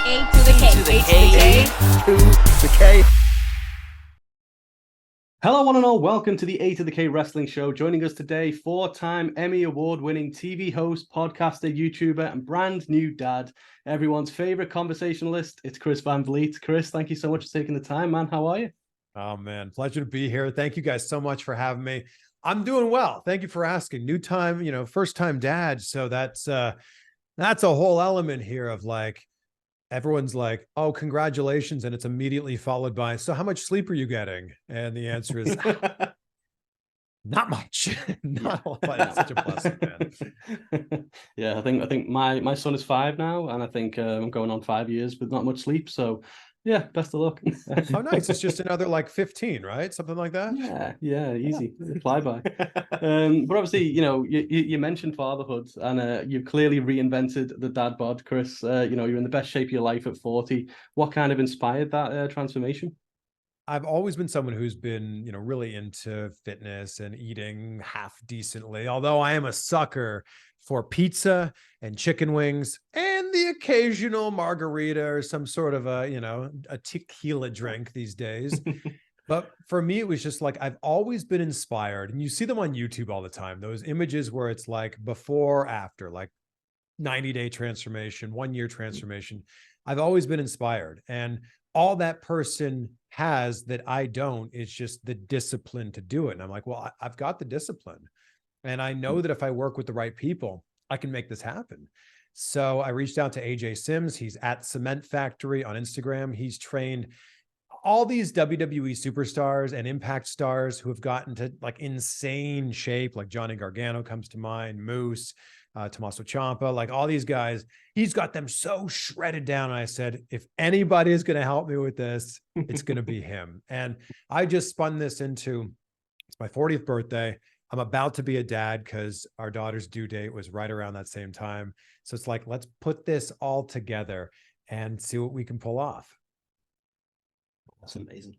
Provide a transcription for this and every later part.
A to the K. To the K. To the K. Hello, one and all. Welcome to the A to the K Wrestling Show. Joining us today, four-time Emmy Award-winning TV host, podcaster, YouTuber, and brand new dad, everyone's favorite conversationalist. It's Chris Van Vliet. Chris, thank you so much for taking the time, man. How are you? Oh, man. Pleasure to be here. Thank you guys so much for having me. I'm doing well. Thank you for asking. New time, first-time dad. So that's a whole element here of like, everyone's like, oh, congratulations. And it's immediately followed by, so how much sleep are you getting? And the answer is not much. Not a lot. It's such a blessing, man. Yeah, I think my son is 5 now, and I think I'm going on 5 years with not much sleep. So yeah, best of luck. Oh, nice. It's just another like 15, right? Something like that. Yeah, easy. Fly by. But obviously, you mentioned fatherhood, and you've clearly reinvented the dad bod, Chris. You're in the best shape of your life at 40. What kind of inspired that transformation? I've always been someone who's been, really into fitness and eating half decently, although I am a sucker for pizza and chicken wings and the occasional margarita or some sort of a tequila drink these days. But for me, it was just like, I've always been inspired, and you see them on YouTube all the time, those images where it's like before, after, like 90-day transformation, 1-year transformation. I've always been inspired. And all that person has that I don't is just the discipline to do it. And I'm like, well, I've got the discipline. And I know that if I work with the right people, I can make this happen. So I reached out to AJ Sims. He's at Cement Factory on Instagram. He's trained all these WWE superstars and Impact stars who have gotten to like insane shape, like Johnny Gargano comes to mind, Moose, Tommaso Ciampa, like all these guys. He's got them so shredded down. And I said, if anybody is going to help me with this, it's going to be him. And I just spun this into, it's my 40th birthday. I'm about to be a dad because our daughter's due date was right around that same time. So it's like, let's put this all together and see what we can pull off. That's amazing.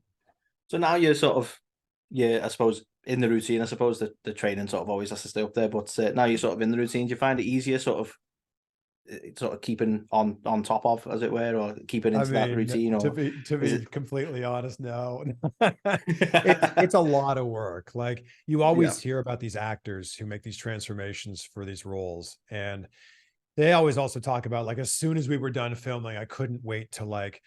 So now you're sort of, I suppose, in the routine. I suppose that the training sort of always has to stay up there, but now you're sort of in the routine. Do you find it easier sort of keeping on top of, as it were, or keeping into that routine? Or to be completely honest, no. It's a lot of work. Like you always hear about these actors who make these transformations for these roles, and they always also talk about like, as soon as we were done filming, I couldn't wait to like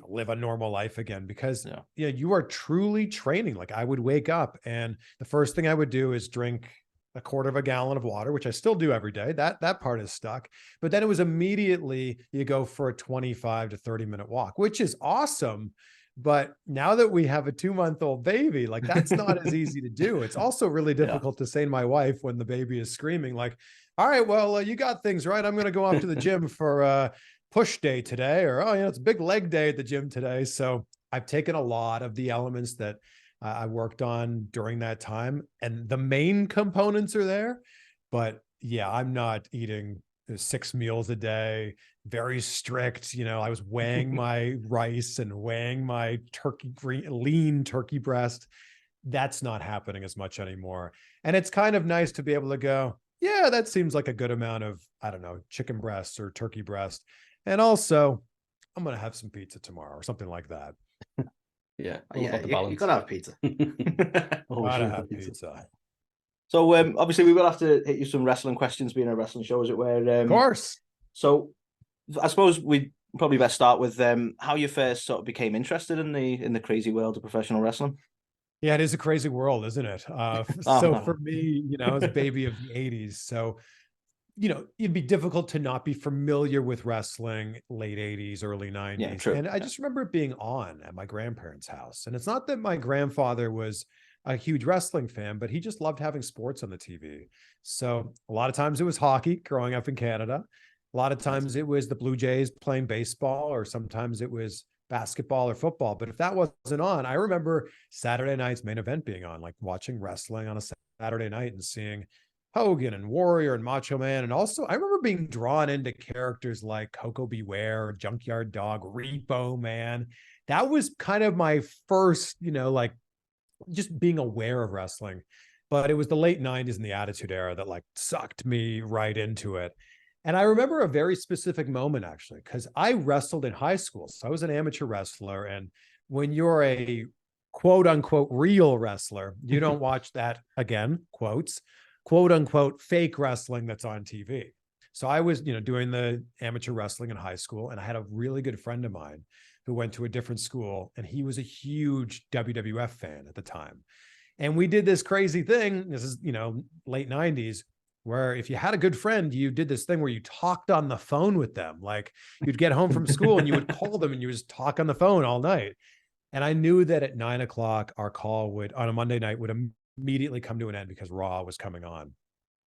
live a normal life again, because you are truly training. Like I would wake up and the first thing I would do is drink a quarter of a gallon of water, which I still do every day. That part is stuck. But then it was immediately you go for a 25 to 30-minute walk, which is awesome. But now that we have a 2-month-old baby, like that's not as easy to do. It's also really difficult to say to my wife when the baby is screaming, like, all right, well, you got things right. I'm going to go off to the gym for push day today, or, it's a big leg day at the gym today. So I've taken a lot of the elements that I worked on during that time, and the main components are there. But yeah, I'm not eating 6 meals a day, very strict. I was weighing my rice and weighing my lean turkey breast. That's not happening as much anymore. And it's kind of nice to be able to go, yeah, that seems like a good amount of, I don't know, chicken breast or turkey breast. And also, I'm going to have some pizza tomorrow or something like that. You gotta have pizza. Gotta have pizza. So obviously we will have to hit you some wrestling questions, being a wrestling show, as it were. Of course. So I suppose we probably best start with how you first sort of became interested in the crazy world of professional wrestling. Yeah, it is a crazy world, isn't it? For me, I was a baby of the 80s. So, it'd be difficult to not be familiar with wrestling late 80s, early 90s. Yeah, true. And I just remember it being on at my grandparents' house. And it's not that my grandfather was a huge wrestling fan, but he just loved having sports on the TV. So a lot of times it was hockey growing up in Canada. A lot of times it was the Blue Jays playing baseball, or sometimes it was basketball or football. But if that wasn't on, I remember Saturday night's Main Event being on, like watching wrestling on a Saturday night and seeing Hogan and Warrior and Macho Man. And also I remember being drawn into characters like Coco Beware, Junkyard Dog, Repo Man. That was kind of my first, like just being aware of wrestling. But it was the late 90s and the Attitude Era that like sucked me right into it. And I remember a very specific moment, actually, because I wrestled in high school. So I was an amateur wrestler. And when you're a quote unquote real wrestler, you don't watch that, again, quotes, quote unquote fake wrestling that's on TV. So I was, doing the amateur wrestling in high school, and I had a really good friend of mine who went to a different school, and he was a huge WWF fan at the time. And we did this crazy thing. This is, late 90s, where if you had a good friend, you did this thing where you talked on the phone with them. Like you'd get home from school and you would call them and you would just talk on the phone all night. And I knew that at 9 o'clock, our call on a Monday night would immediately come to an end because Raw was coming on.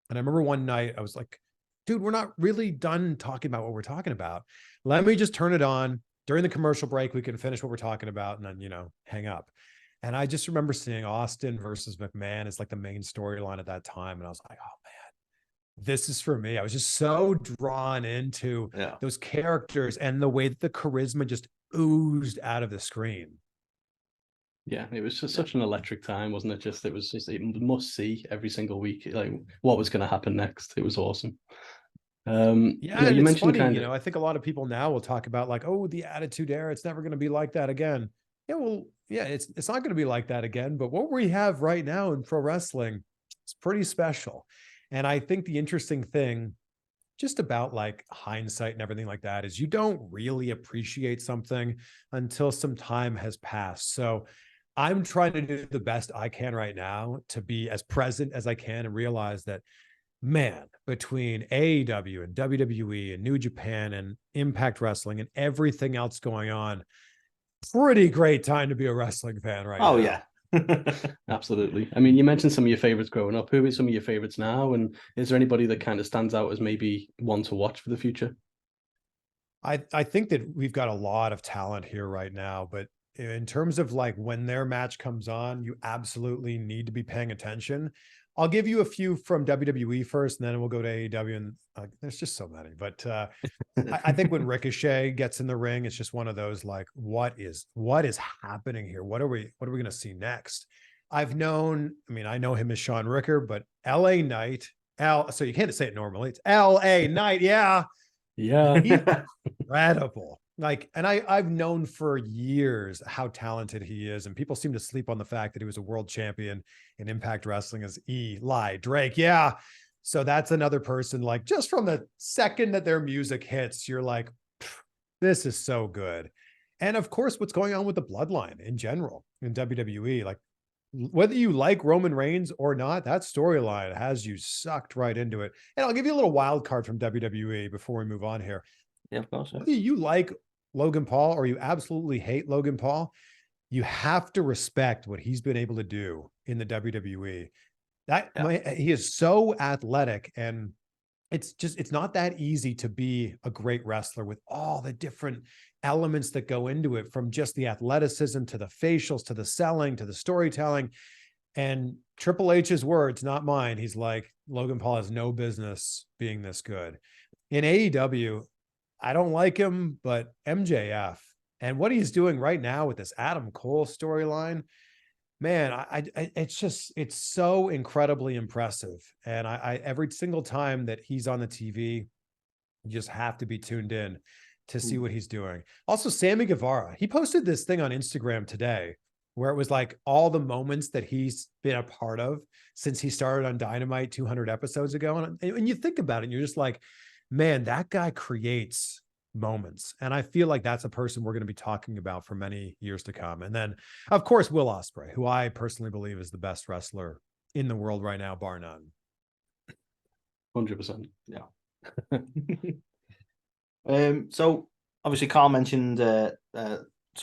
And I remember one night I was like, dude, we're not really done talking about what we're talking about. Let me just turn it on. During the commercial break, we can finish what we're talking about and then, hang up. And I just remember seeing Austin versus McMahon as like the main storyline at that time. And I was like, oh man, this is for me. I was just so drawn into those characters and the way that the charisma just oozed out of the screen. Yeah, it was just such an electric time, wasn't it? It was just a must see every single week, like what was going to happen next. It was awesome. You mentioned funny, I think a lot of people now will talk about like, oh, the Attitude Era, it's never going to be like that again. Yeah, well, yeah, it's not going to be like that again. But what we have right now in pro wrestling is pretty special. And I think the interesting thing just about like hindsight and everything like that is you don't really appreciate something until some time has passed. So I'm trying to do the best I can right now to be as present as I can and realize that, man, between AEW and WWE and New Japan and Impact Wrestling and everything else going on, pretty great time to be a wrestling fan right now. Oh, yeah. Absolutely. I mean, you mentioned some of your favorites growing up. Who are some of your favorites now? And is there anybody that kind of stands out as maybe one to watch for the future? I think that we've got a lot of talent here right now, but in terms of like when their match comes on, you absolutely need to be paying attention. I'll give you a few from WWE first, and then we'll go to AEW. And there's just so many. But I think when Ricochet gets in the ring, it's just one of those like, what is happening here? What are we going to see next? I know him as Sean Ricker, but LA Knight, so you can't say it normally. It's LA Knight, yeah. He's incredible. Like, and I've known for years how talented he is, and people seem to sleep on the fact that he was a world champion in Impact Wrestling as Eli Drake. Yeah. So that's another person, like just from the second that their music hits, you're like, this is so good. And of course, what's going on with the bloodline in general in WWE, like whether you like Roman Reigns or not, that storyline has you sucked right into it. And I'll give you a little wild card from WWE before we move on here. Yeah, of course. Whether you like Logan Paul or you absolutely hate Logan Paul, you have to respect what he's been able to do in the WWE. He is so athletic, and it's not that easy to be a great wrestler with all the different elements that go into it, from just the athleticism to the facials to the selling to the storytelling. And Triple H's words, not mine, he's like, Logan Paul has no business being this good. In AEW, I don't like him, but MJF and what he's doing right now with this Adam Cole storyline, man, it's so incredibly impressive. And I every single time that he's on the TV, you just have to be tuned in to see what he's doing. Also, Sammy Guevara, he posted this thing on Instagram today where it was like all the moments that he's been a part of since he started on Dynamite 200 episodes ago. And you think about it, and you're just like, man, that guy creates moments. And I feel like that's a person we're going to be talking about for many years to come. And then, of course, Will Ospreay, who I personally believe is the best wrestler in the world right now, bar none. 100%. Yeah. So obviously Carl mentioned sort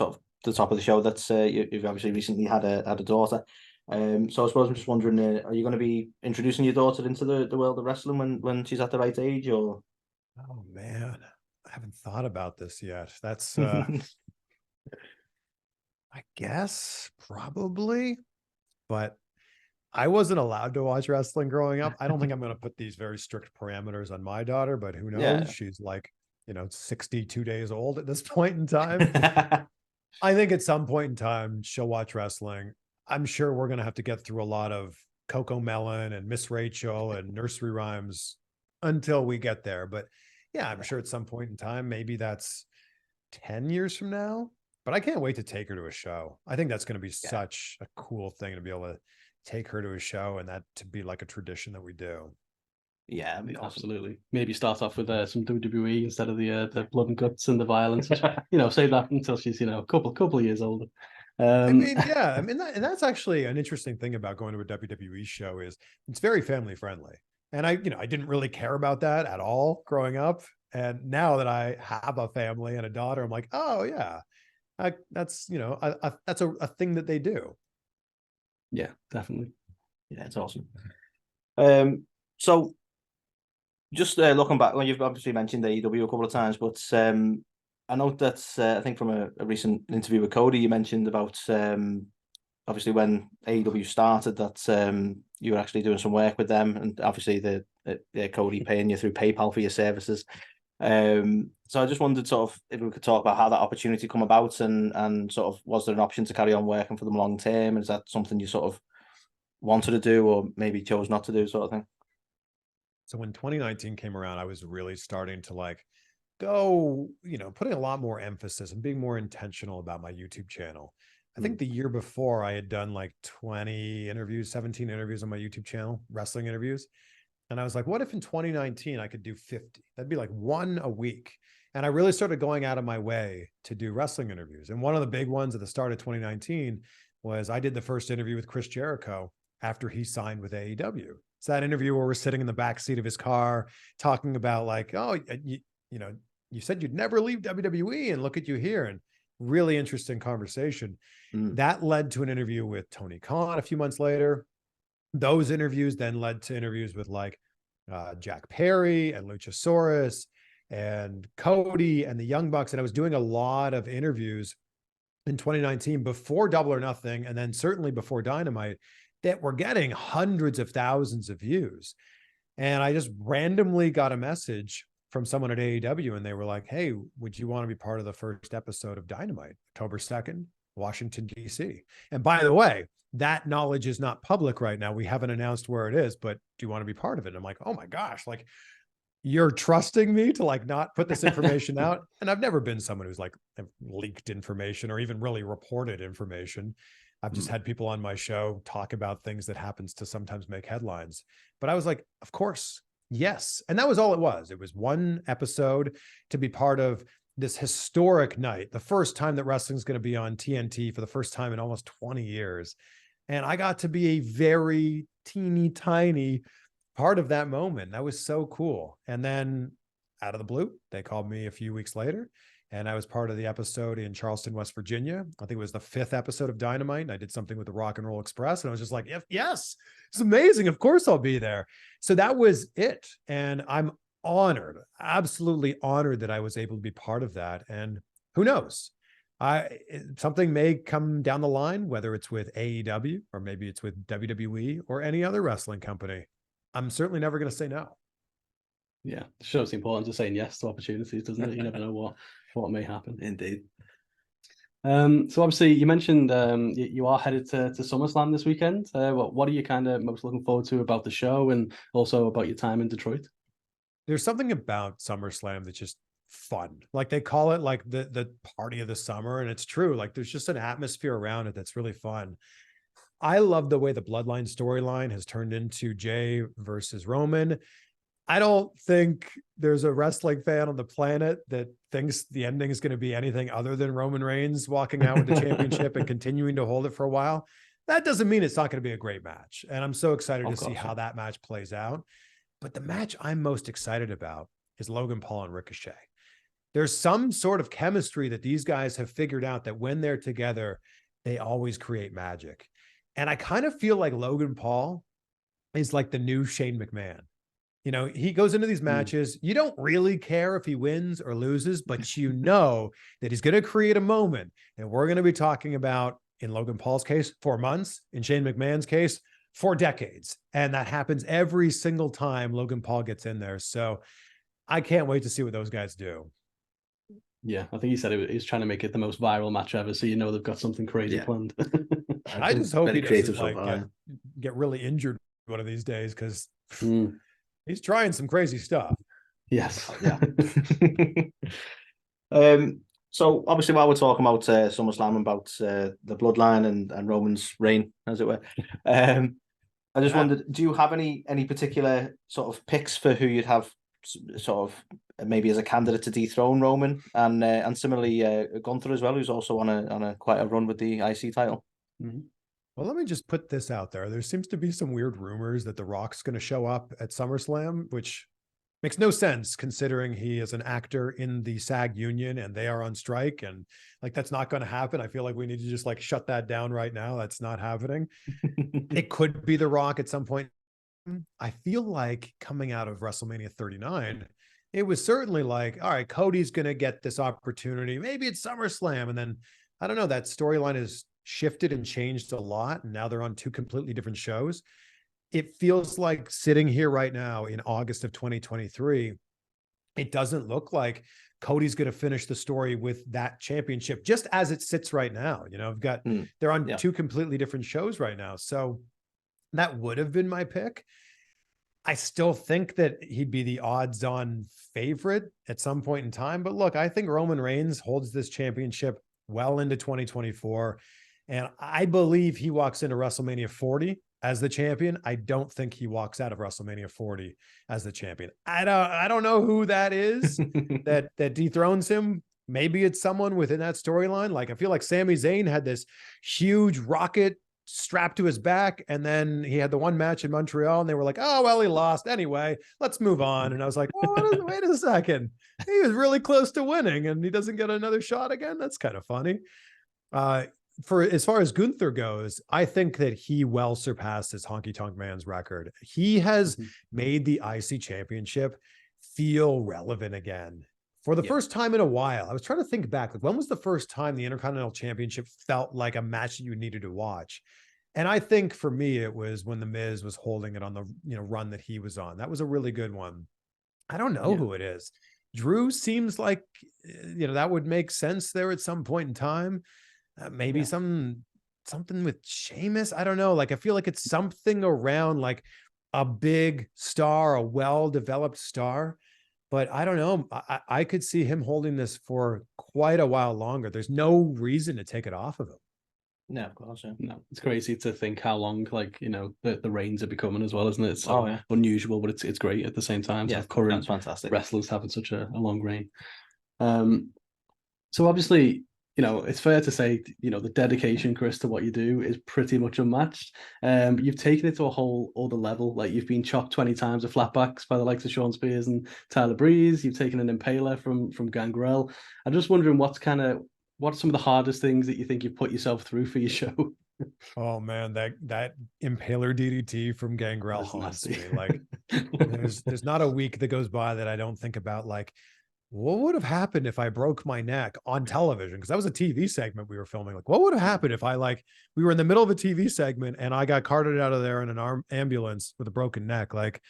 of the top of the show that's you've obviously recently had a daughter. So I suppose I'm just wondering, are you going to be introducing your daughter into the world of wrestling when she's at the right age, or? Oh man, I haven't thought about this yet. That's I guess probably, but I wasn't allowed to watch wrestling growing up. I don't think I'm going to put these very strict parameters on my daughter, but who knows? Yeah. She's like, 62 days old at this point in time. I think at some point in time, she'll watch wrestling. I'm sure we're going to have to get through a lot of Coco Melon and Miss Rachel and nursery rhymes until we get there. But yeah, I'm sure at some point in time, maybe that's 10 years from now. But I can't wait to take her to a show. I think that's going to be such a cool thing to be able to take her to a show and that to be like a tradition that we do. Yeah, I mean, absolutely. Maybe start off with some WWE instead of the blood and guts and the violence. Save that until she's a couple of years older. I mean, yeah, I mean, and that's actually an interesting thing about going to a WWE show is it's very family friendly. And I didn't really care about that at all growing up. And now that I have a family and a daughter, I'm like, oh yeah, that's that's a thing that they do. Yeah, definitely. Yeah, it's awesome. So just looking back, when you've obviously mentioned AEW a couple of times, but I know that I think from a recent interview with Cody, you mentioned about obviously when AEW started that you were actually doing some work with them, and obviously the Cody paying you through PayPal for your services. So I just wondered sort of if we could talk about how that opportunity come about, and sort of was there an option to carry on working for them long term? Is that something you sort of wanted to do or maybe chose not to do, sort of thing? So when 2019 came around, I was really starting to go, putting a lot more emphasis and being more intentional about my YouTube channel. I think the year before I had done 20 interviews, 17 interviews on my YouTube channel, wrestling interviews. And I was like, what if in 2019 I could do 50? That'd be one a week. And I really started going out of my way to do wrestling interviews. And one of the big ones at the start of 2019 was I did the first interview with Chris Jericho after he signed with AEW. It's that interview where we're sitting in the back seat of his car talking about you said you'd never leave WWE and look at you here, and really interesting conversation. That led to an interview with Tony Khan a few months later. Those interviews then led to interviews with Jack Perry and Luchasaurus and Cody and the Young Bucks. And I was doing a lot of interviews in 2019 before Double or Nothing, and then certainly before Dynamite, that were getting hundreds of thousands of views. And I just randomly got a message from someone at AEW, and they were like, hey, would you want to be part of the first episode of Dynamite, October 2nd, Washington, D.C.? And by the way, that knowledge is not public right now. We haven't announced where it is, but do you want to be part of it? And I'm like, oh my gosh, you're trusting me to not put this information out. And I've never been someone who's leaked information or even really reported information. I've just had people on my show talk about things that happens to sometimes make headlines. But I was like, of course, yes. And that was all it was. It was one episode to be part of this historic night, the first time that wrestling is going to be on TNT for the first time in almost 20 years. And I got to be a very teeny tiny part of that moment. That was so cool. And then out of the blue, they called me a few weeks later, and I was part of the episode in Charleston, West Virginia. I think it was the 5th episode of Dynamite. And I did something with the Rock and Roll Express. And I was just like, yes, it's amazing. Of course I'll be there. So that was it. And I'm honored, absolutely honored that I was able to be part of that. And who knows? Something may come down the line, whether it's with AEW or maybe it's with WWE or any other wrestling company. I'm certainly never going to say no. Yeah, it shows the importance of saying yes to opportunities, doesn't it? You never know what may happen. Indeed. So obviously you mentioned you are headed to SummerSlam this weekend. What are you kind of most looking forward to about the show, and also about your time in Detroit? There's something about SummerSlam that's just fun. They call it the party of the summer, and it's true. There's just an atmosphere around it that's really fun. I love the way the Bloodline storyline has turned into Jay versus Roman. I don't think there's a wrestling fan on the planet that thinks the ending is going to be anything other than Roman Reigns walking out with the championship and continuing to hold it for a while. That doesn't mean it's not going to be a great match. And I'm so excited to see how that match plays out. But the match I'm most excited about is Logan Paul and Ricochet. There's some sort of chemistry that these guys have figured out that when they're together, they always create magic. And I kind of feel like Logan Paul is like the new Shane McMahon. He goes into these matches. You don't really care if he wins or loses, but that he's going to create a moment. And we're going to be talking about, in Logan Paul's case, 4 months. In Shane McMahon's case, 4 decades. And that happens every single time Logan Paul gets in there. So I can't wait to see what those guys do. Yeah, I think he said he was trying to make it the most viral match ever. So they've got something crazy planned. I just hope he doesn't get really injured one of these days, because He's trying some crazy stuff. Yes. Yeah. So obviously, while we're talking about SummerSlam, about the bloodline and Roman's reign, as it were, I just wondered, do you have any particular sort of picks for who you'd have sort of maybe as a candidate to dethrone Roman, and similarly Gunther as well, who's also on a quite a run with the IC title? Mm-hmm. Well, let me just put this out there. There seems to be some weird rumors that The Rock's going to show up at SummerSlam, which makes no sense considering he is an actor in the SAG union and they are on strike, and like that's not going to happen. I feel like we need to just like shut that down right now. That's not happening. It could be The Rock at some point. I feel like coming out of WrestleMania 39, it was certainly like, all right, Cody's going to get this opportunity. Maybe it's SummerSlam. And then I don't know, that storyline has shifted and changed a lot. And now they're on two completely different shows. It feels like sitting here right now in August of 2023, it doesn't look like Cody's going to finish the story with that championship just as it sits right now. You know, I've got, they're on two completely different shows right now. So that would have been my pick. I still think that he'd be the odds-on favorite at some point in time. But look, I think Roman Reigns holds this championship well into 2024. And I believe he walks into WrestleMania 40 as the champion. I don't think he walks out of WrestleMania 40 as the champion. I don't know who that is that dethrones him. Maybe it's someone within that storyline. Like, I feel like Sami Zayn had this huge rocket strapped to his back, and then he had the one match in Montreal and they were like, oh well, he lost anyway, let's move on. And I was like, oh, wait a second, he was really close to winning and he doesn't get another shot again. That's kind of funny. For as far as Gunther goes, I think that he well surpasses Honky Tonk Man's record. He has made the IC championship feel relevant again for the first time in a while. I was trying to think back, like, when was the first time the Intercontinental Championship felt like a match that you needed to watch? And I think for me, it was when The Miz was holding it on the run that he was on. That was a really good one. I don't know who it is. Drew seems like that would make sense there at some point in time. Maybe something with Sheamus. I don't know. Like, I feel like it's something around like a big star, a well-developed star. But I don't know. I could see him holding this for quite a while longer. There's no reason to take it off of him. No, of course. Yeah. No, it's crazy to think how long, like, the reigns are becoming as well, isn't it? It's so unusual, but it's great at the same time. Yeah, current fantastic wrestlers having such a long reign. So obviously, it's fair to say, the dedication, Chris, to what you do is pretty much unmatched. But you've taken it to a whole other level. Like, you've been chopped 20 times with flatbacks by the likes of Sean Spears and Tyler Breeze. You've taken an impaler from Gangrel. I'm just wondering what's some of the hardest things that you think you've put yourself through for your show? Oh man, that impaler DDT from Gangrel haunts me. Like, there's not a week that goes by that I don't think about, like, what would have happened if I broke my neck on television? Because that was a TV segment we were filming. Like, what would have happened if we were in the middle of a TV segment and I got carted out of there in an ambulance with a broken neck? Like,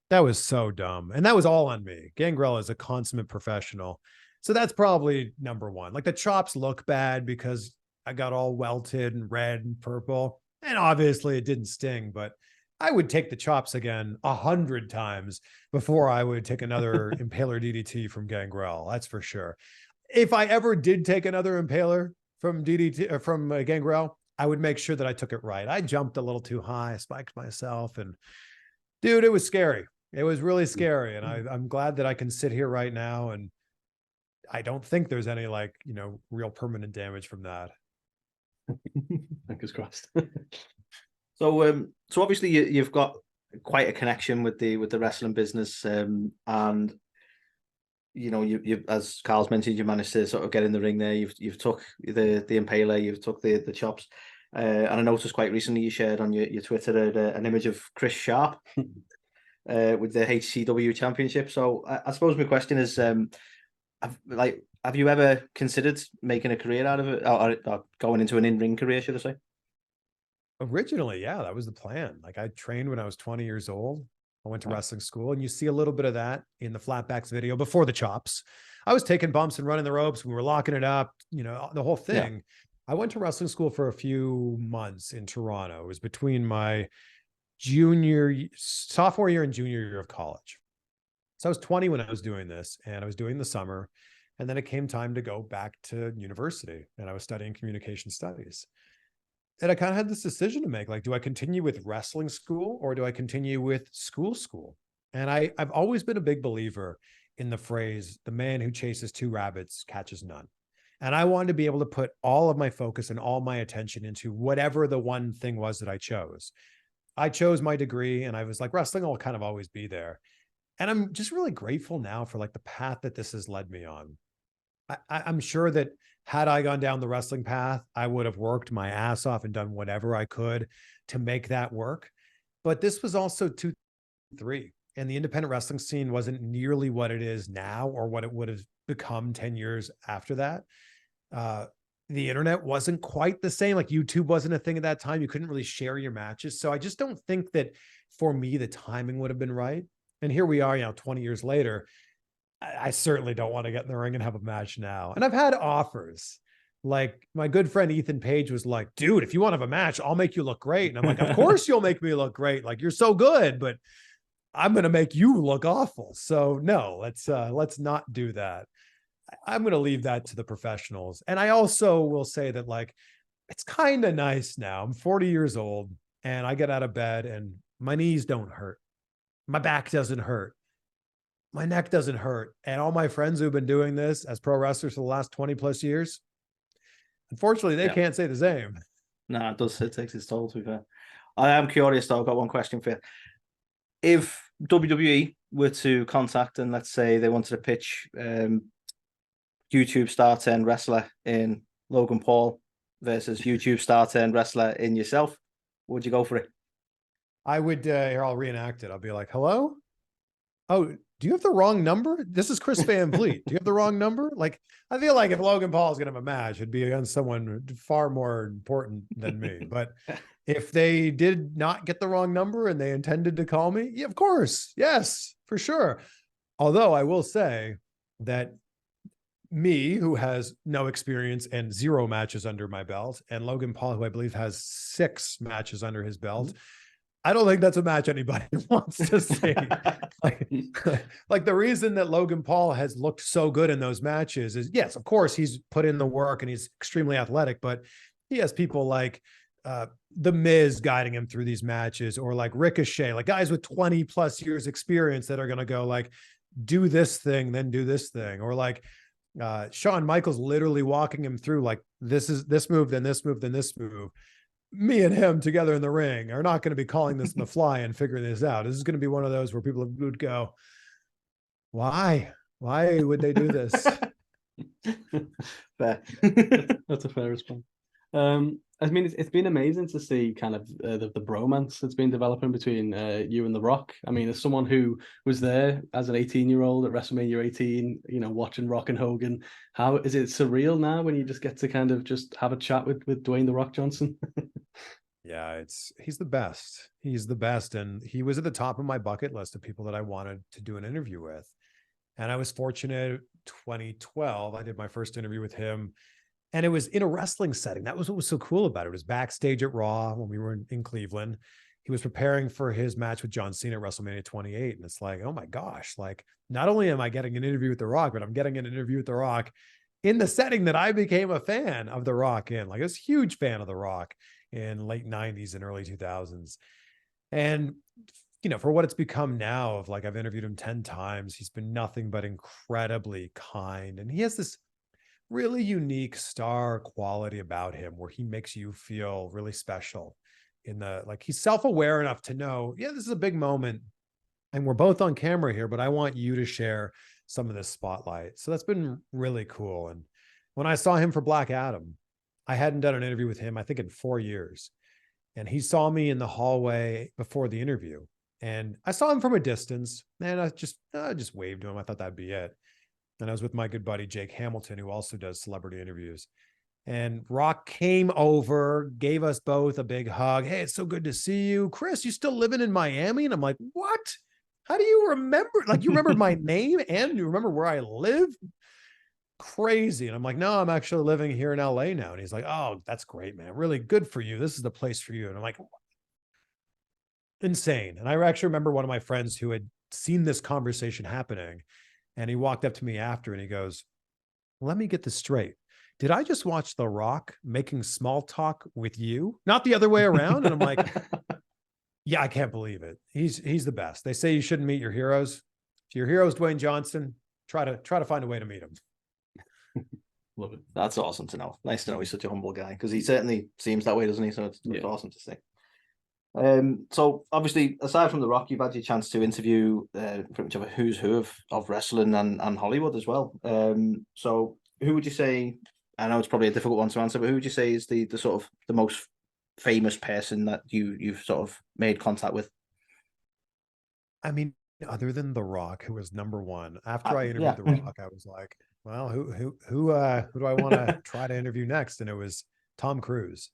that was so dumb. And that was all on me. Gangrel is a consummate professional. So that's probably number one. Like, the chops look bad because I got all welted and red and purple. And obviously it didn't sting, but I would take the chops again 100 times before I would take another impaler DDT from Gangrel. That's for sure. If I ever did take another impaler from Gangrel, I would make sure that I took it right. I jumped a little too high, spiked myself, and dude, it was scary. It was really scary. And I'm glad that I can sit here right now and I don't think there's any real permanent damage from that. Fingers crossed. So obviously you've got quite a connection with the wrestling business, and you as Carl's mentioned, you managed to sort of get in the ring there. You've took the impaler, you've took the chops, and I noticed quite recently you shared on your Twitter an image of Chris Sharp with the HCW Championship. So I suppose my question is, have you ever considered making a career out of it, or going into an in-ring career, should I say? Originally, yeah, that was the plan. Like, I trained when I was 20 years old. I went to wrestling school, and you see a little bit of that in the flatbacks video before the chops. I was taking bumps and running the ropes. We were locking it up, the whole thing. Yeah. I went to wrestling school for a few months in Toronto. It was between my sophomore year and junior year of college. So I was 20 when I was doing this, and I was doing the summer. And then it came time to go back to university, and I was studying communication studies. And I kind of had this decision to make, like, do I continue with wrestling school or do I continue with school? And I've always been a big believer in the phrase, the man who chases two rabbits catches none. And I wanted to be able to put all of my focus and all my attention into whatever the one thing was that I chose. I chose my degree, and I was like, wrestling will kind of always be there. And I'm just really grateful now for like the path that this has led me on. I'm sure that had I gone down the wrestling path, I would have worked my ass off and done whatever I could to make that work. But this was also 2-3, and the independent wrestling scene wasn't nearly what it is now or what it would have become 10 years after that. The internet wasn't quite the same. Like YouTube wasn't a thing at that time. You couldn't really share your matches. So I just don't think that for me, the timing would have been right. And here we are, 20 years later. I certainly don't want to get in the ring and have a match now. And I've had offers. Like my good friend Ethan Page was like, dude, if you want to have a match, I'll make you look great. And I'm like, of course you'll make me look great. Like you're so good, but I'm going to make you look awful. So no, let's not do that. I'm going to leave that to the professionals. And I also will say that like, it's kind of nice now. I'm 40 years old and I get out of bed and my knees don't hurt. My back doesn't hurt. My neck doesn't hurt. And all my friends who've been doing this as pro wrestlers for the last 20 plus years, unfortunately, they can't say the same. No, it does. It takes its toll, to be fair. I am curious, though. I've got one question for you. If WWE were to contact and let's say they wanted to pitch YouTube star turned wrestler in Logan Paul versus YouTube star turned wrestler in yourself, would you go for it? I would, here, I'll reenact it. I'll be like, hello? Oh, do you have the wrong number? This is Chris Van Vliet. Do you have the wrong number? Like, I feel like if Logan Paul is going to have a match, it'd be against someone far more important than me. But if they did not get the wrong number and they intended to call me, yeah, of course. Yes, for sure. Although I will say that me, who has no experience and 0 matches under my belt, and Logan Paul, who I believe has 6 matches under his belt, I don't think that's a match anybody wants to see. like the reason that Logan Paul has looked so good in those matches is, yes, of course, he's put in the work and he's extremely athletic, but he has people like The Miz guiding him through these matches, or like Ricochet, like guys with 20 plus years experience that are going to go like, do this thing, then do this thing. Or like Shawn Michaels literally walking him through like, this is this move, then this move, then this move. Me and him together in the ring are not going to be calling this on the fly and figuring this out. This is going to be one of those where people would go, why would they do this? Fair. That's a fair response. I mean, it's been amazing to see kind of the bromance that's been developing between you and The Rock. I mean, as someone who was there as an 18-year-old at WrestleMania 18, watching Rock and Hogan, how is it surreal now when you just get to kind of just have a chat with Dwayne The Rock Johnson? Yeah, he's the best. He's the best. And he was at the top of my bucket list of people that I wanted to do an interview with. And I was fortunate, 2012, I did my first interview with him. And it was in a wrestling setting. That was what was so cool about it. It was backstage at Raw when we were in Cleveland. He was preparing for his match with John Cena at WrestleMania 28. And it's like, oh my gosh, like not only am I getting an interview with The Rock, but I'm getting an interview with The Rock in the setting that I became a fan of The Rock in. Like I was a huge fan of The Rock in late 90s and early 2000s. And, for what it's become now of like, I've interviewed him 10 times. He's been nothing but incredibly kind. And he has this really unique star quality about him where he makes you feel really special he's self-aware enough to know, yeah, this is a big moment and we're both on camera here, but I want you to share some of this spotlight. So that's been really cool. And when I saw him for Black Adam, I hadn't done an interview with him, I think in 4 years. And he saw me in the hallway before the interview and I saw him from a distance and I just waved to him. I thought that'd be it. And I was with my good buddy, Jake Hamilton, who also does celebrity interviews. And Rock came over, gave us both a big hug. Hey, it's so good to see you. Chris, you still living in Miami? And I'm like, what? How do you remember? Like, you remember my name and you remember where I live? Crazy. And I'm like, no, I'm actually living here in LA now. And he's like, oh, that's great, man. Really good for you. This is the place for you. And I'm like, insane. And I actually remember one of my friends who had seen this conversation happening, and he walked up to me after and he goes, let me get this straight. Did I just watch The Rock making small talk with you? Not the other way around. And I'm like, yeah, I can't believe it. He's the best. They say you shouldn't meet your heroes. If your hero is Dwayne Johnson, try to find a way to meet him. Love it. That's awesome to know. Nice to know he's such a humble guy, because he certainly seems that way, doesn't he? So it's awesome to see. So obviously, aside from The Rock, you've had your chance to interview pretty much a who's who of wrestling and Hollywood as well. So who would you say? I know it's probably a difficult one to answer, but who would you say is the sort of the most famous person that you've sort of made contact with? I mean, other than The Rock, who was number one. After I interviewed The Rock, I was like, well, who do I want to try to interview next? And it was Tom Cruise.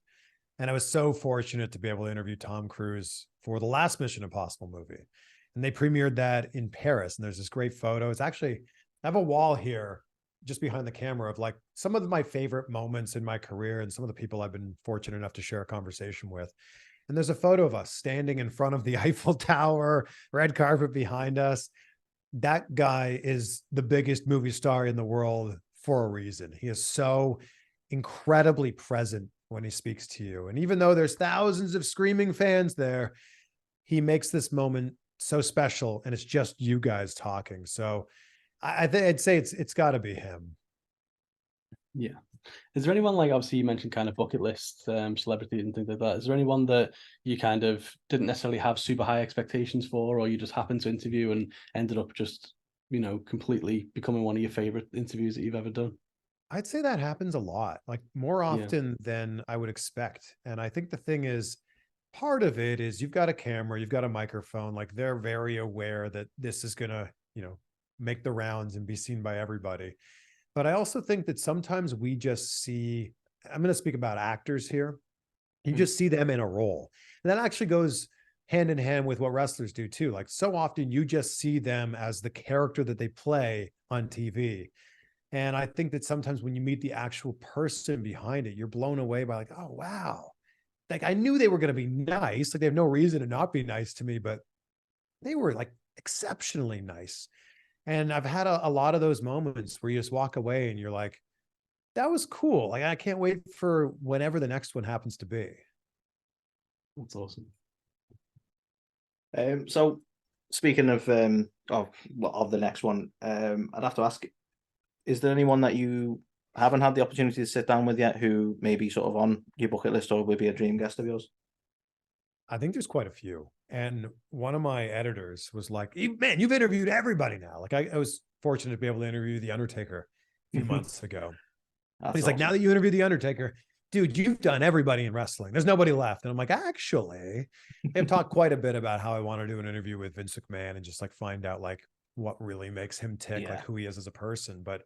And I was so fortunate to be able to interview Tom Cruise for the last Mission Impossible movie. And they premiered that in Paris. And there's this great photo. It's actually, I have a wall here just behind the camera of like some of my favorite moments in my career and some of the people I've been fortunate enough to share a conversation with. And there's a photo of us standing in front of the Eiffel Tower, red carpet behind us. That guy is the biggest movie star in the world for a reason. He is so incredibly present when he speaks to you. And even though there's thousands of screaming fans there, he makes this moment so special, and it's just you guys talking. So I think I'd say it's got to be him. Yeah. Is there anyone, like, obviously you mentioned kind of bucket list celebrities and things like that. Is there anyone that you kind of didn't necessarily have super high expectations for, or you just happened to interview and ended up just, completely becoming one of your favorite interviews that you've ever done? I'd say that happens a lot, like more often than I would expect. And I think the thing is, part of it is you've got a camera, you've got a microphone, like they're very aware that this is going to, make the rounds and be seen by everybody. But I also think that sometimes we just see, I'm going to speak about actors here. You just see them in a role. And that actually goes hand in hand with what wrestlers do too. Like so often you just see them as the character that they play on TV. And I think that sometimes when you meet the actual person behind it, you're blown away by like, oh, wow. Like I knew they were going to be nice. Like they have no reason to not be nice to me, but they were like exceptionally nice. And I've had a lot of those moments where you just walk away and you're like, that was cool. Like, I can't wait for whenever the next one happens to be. That's awesome. So speaking of the next one, I'd have to ask, is there anyone that you haven't had the opportunity to sit down with yet who may be sort of on your bucket list or would be a dream guest of yours? I think there's quite a few. And one of my editors was like, man, you've interviewed everybody now. Like I was fortunate to be able to interview The Undertaker a few months ago. He's like, now that you interview The Undertaker, dude, you've done everybody in wrestling. There's nobody left. And I'm like, actually, I've talked quite a bit about how I want to do an interview with Vince McMahon and just like find out like what really makes him tick, like who he is as a person. But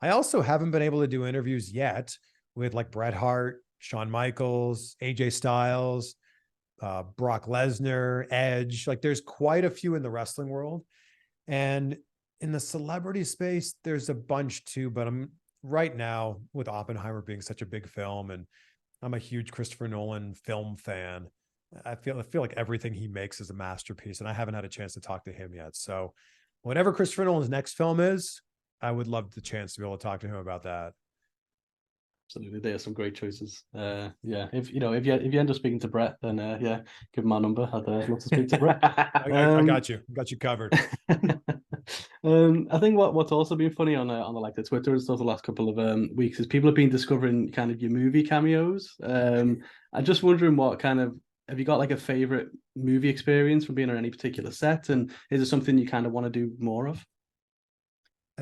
I also haven't been able to do interviews yet with like Bret Hart, Shawn Michaels, AJ Styles, Brock Lesnar, Edge. Like there's quite a few in the wrestling world. And in the celebrity space, there's a bunch too, but I'm right now with Oppenheimer being such a big film, and I'm a huge Christopher Nolan film fan. I feel like everything he makes is a masterpiece, and I haven't had a chance to talk to him yet. So whatever Christopher Nolan's next film is, I would love the chance to be able to talk to him about that. Absolutely, there are some great choices. If you end up speaking to Brett, then give him my number. I'd love to speak to Brett. I got you covered. I think what's also been funny on the Twitter and stuff the last couple of weeks is people have been discovering kind of your movie cameos. I'm just wondering what kind of, have you got like a favorite movie experience from being on any particular set, and is it something you kind of want to do more of?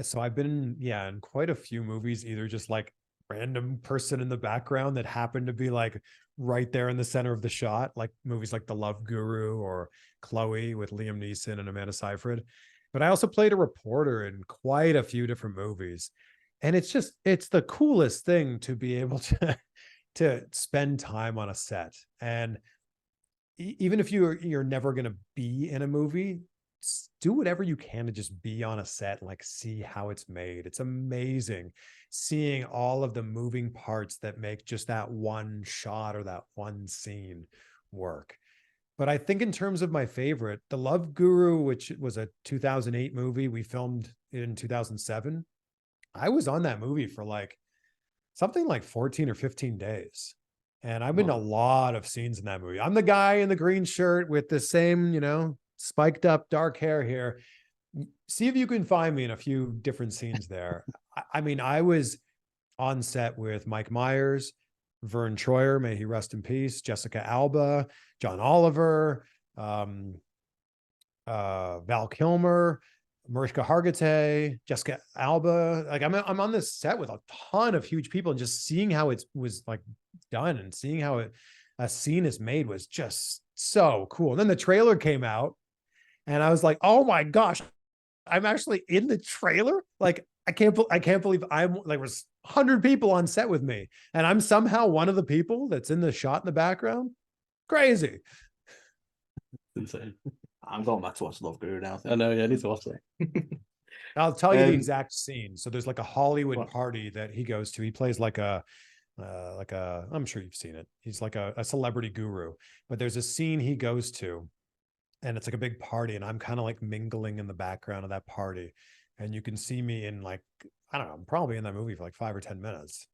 So I've been in quite a few movies, either just like random person in the background that happened to be like right there in the center of the shot, like movies like The Love Guru or Chloe with Liam Neeson and Amanda Seyfried. But I also played a reporter in quite a few different movies. And it's the coolest thing to be able to spend time on a set. And even if you're never going to be in a movie, do whatever you can to just be on a set and like see how it's made. It's amazing seeing all of the moving parts that make just that one shot or that one scene work. But I think in terms of my favorite, The Love Guru, which was a 2008 movie, we filmed in 2007. I was on that movie for like something like 14 or 15 days. And I've been in a lot of scenes in that movie. I'm the guy in the green shirt with the same, spiked up dark hair here. See if you can find me in a few different scenes there. I mean, I was on set with Mike Myers, Vern Troyer, may he rest in peace, Jessica Alba, John Oliver, Val Kilmer, Mariska Hargitay, Jessica Alba. Like I'm on this set with a ton of huge people, and just seeing how it was like done and seeing how a scene is made was just so cool. And then the trailer came out, and I was like, oh my gosh, I'm actually in the trailer. Like I can't believe I'm like, there's 100 people on set with me, and I'm somehow one of the people that's in the shot in the background. Crazy. Insane. I'm going back to watch Love Guru now. I know, yeah, I need to watch that. I'll tell you the exact scene. So there's like a Hollywood party that he goes to. He plays like a, I'm sure you've seen it. He's like a celebrity guru, but there's a scene he goes to, and it's like a big party, and I'm kind of like mingling in the background of that party. And you can see me in like, I don't know, I'm probably in that movie for like 5 or 10 minutes.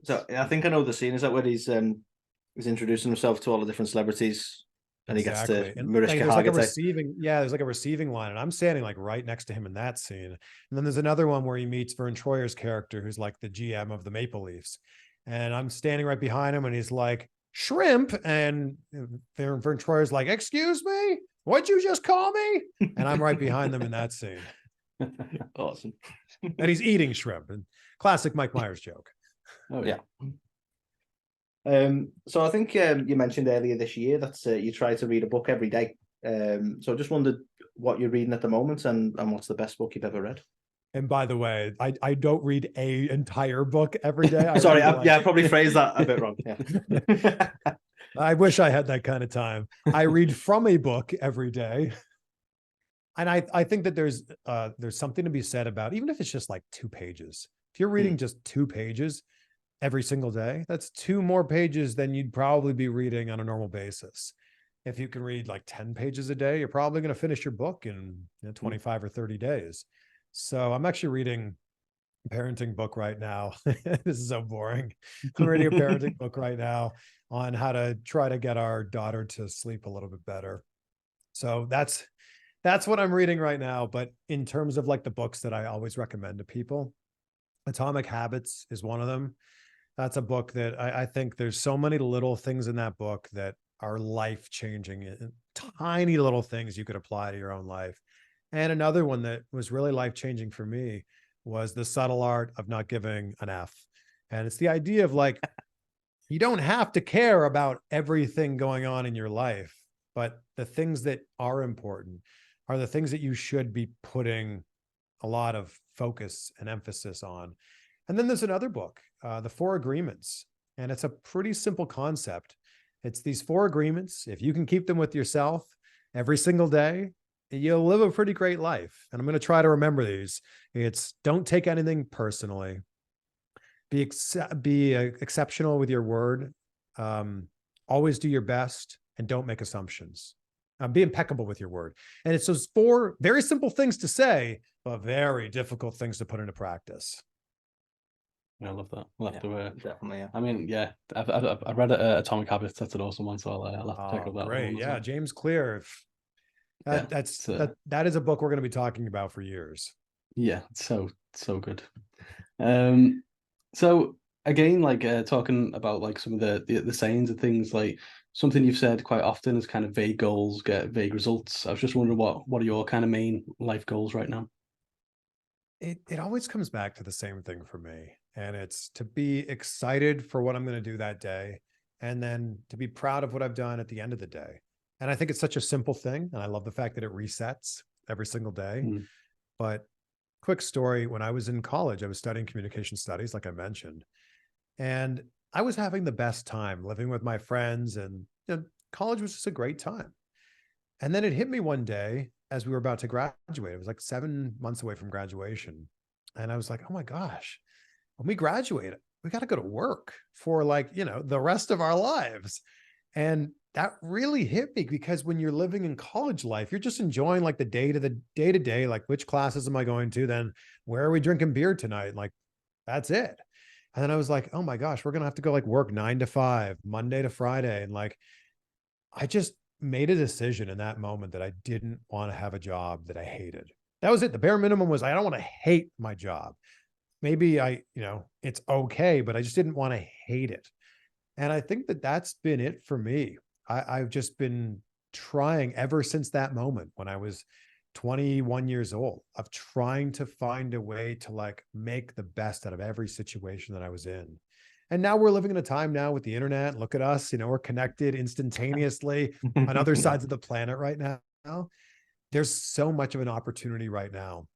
So I think I know the scene. Is that where he's introducing himself to all the different celebrities? And Exactly. He gets to And Mariska there's like a Hargitay. there's like a receiving line, and I'm standing like right next to him in that scene. And then there's another one where he meets Vern Troyer's character, who's like the GM of the Maple Leafs. And I'm standing right behind him, and he's like, shrimp. And Vern Troyer's like, excuse me, what'd you just call me? And I'm right behind them in that scene. Awesome. And he's eating shrimp. And classic Mike Myers joke. Oh yeah. So I think you mentioned earlier this year that you try to read a book every day. So I just wondered what you're reading at the moment, and what's the best book you've ever read. And by the way, I don't read a entire book every day. Sorry, I probably phrased that a bit wrong. Yeah. I wish I had that kind of time. I read from a book every day. And I think that there's something to be said about, even if it's just like 2 pages. If you're reading just 2 pages every single day, that's 2 more pages than you'd probably be reading on a normal basis. If you can read like 10 pages a day, you're probably going to finish your book in 25 or 30 days. So I'm actually reading a parenting book right now. This is so boring. I'm reading a parenting book right now on how to try to get our daughter to sleep a little bit better. So that's what I'm reading right now. But in terms of like the books that I always recommend to people, Atomic Habits is one of them. That's a book that I think there's so many little things in that book that are life-changing, tiny little things you could apply to your own life. And another one that was really life-changing for me was The Subtle Art of Not Giving an F. And it's the idea of like, you don't have to care about everything going on in your life, but the things that are important are the things that you should be putting a lot of focus and emphasis on. And then there's another book, The 4 Agreements. And it's a pretty simple concept. It's these 4 agreements. If you can keep them with yourself every single day, you'll live a pretty great life. And I'm going to try to remember these. It's don't take anything personally. Be exceptional with your word. Always do your best, and don't make assumptions. Be impeccable with your word. And it's those 4 very simple things to say, but very difficult things to put into practice. I love that. I'll have to, definitely. Yeah. I mean, yeah, I've read Atomic Habits. That's an awesome one, so I'll have to check out that great. one. Yeah, well. James Clear. That is a book we're going to be talking about for years. Yeah, it's so good. So again, like talking about like some of the sayings and things, like something you've said quite often is kind of vague goals get vague results. I was just wondering what are your kind of main life goals right now? It always comes back to the same thing for me. And it's to be excited for what I'm going to do that day, and then to be proud of what I've done at the end of the day. And I think it's such a simple thing. And I love the fact that it resets every single day. But quick story, when I was in college, I was studying communication studies, like I mentioned, and I was having the best time living with my friends, and college was just a great time. And then it hit me one day as we were about to graduate. It was like 7 months away from graduation. And I was like, oh my gosh, when we graduate, we got to go to work for like, the rest of our lives. And that really hit me, because when you're living in college life, you're just enjoying like the day to day, like which classes am I going to? Then where are we drinking beer tonight? Like that's it. And then I was like, oh my gosh, we're going to have to go like work 9 to 5, Monday to Friday. And like, I just made a decision in that moment that I didn't want to have a job that I hated. That was it. The bare minimum was I don't want to hate my job. Maybe it's okay, but I just didn't want to hate it. And I think that that's been it for me. I've just been trying ever since that moment when I was 21 years old, of trying to find a way to like make the best out of every situation that I was in. And now we're living in a time now with the internet. Look at us, we're connected instantaneously on other sides of the planet right now. There's so much of an opportunity right now